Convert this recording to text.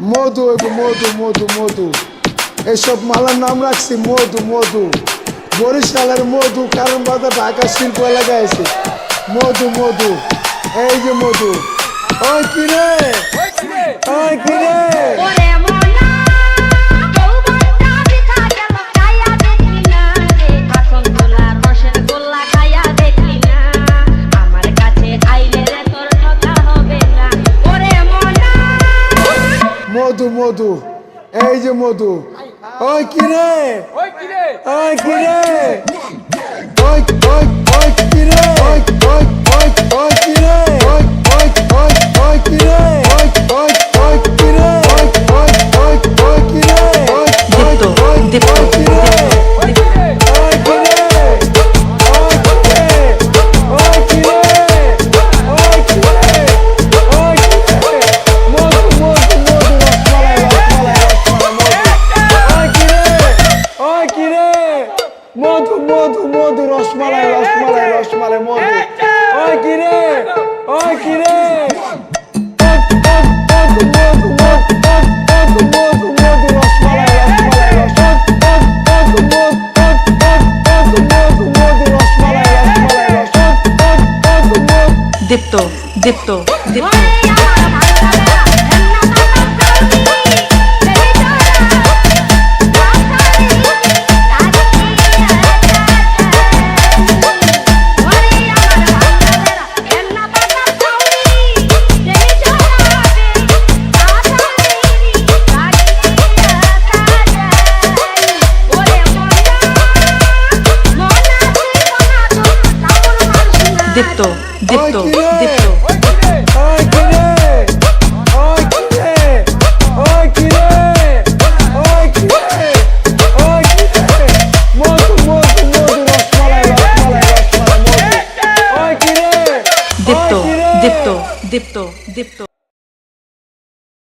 মধু হইব মধু মধু মধু এইসব মালার নাম রাখছি মধু মধু বরিশালের মধু কারণ বাজার ঢাকা শিল্প এলাকায় আছে মধু মধু এই যে মধু ওই কিরে ওই কিরে মধু মধু এই যে মধু ওই কিরে ওই কিরে ওই কিরে ওই ওই ওই কিরে ওই ওই ওই ওই কিরে ওই ওই ওই ওই কিরে ওই ওই ওই কিরে ওই ওই ওই ওই কিরে ওই ওই ওই ওই কিরে মধু মধু মধু রসমালাই রসমালাই রসমালাই মধু ওই কিরে ওই কিরে মধু মধু মধু মধু রসমালাই রসমালাই মধু মধু রসমালাই রসমালাই দীপ্ত দীপ্ত দীপ্ত দীপ্ত দীপ্ত দীপ্ত ওই কিরে ওই কিরে ওই কিরে ওই কিরে ওই কিরে মধু মধু মধু রসমালাই রসমালাই রসমালাই মধু ওই কিরে দীপ্ত দীপ্ত দীপ্ত দীপ্ত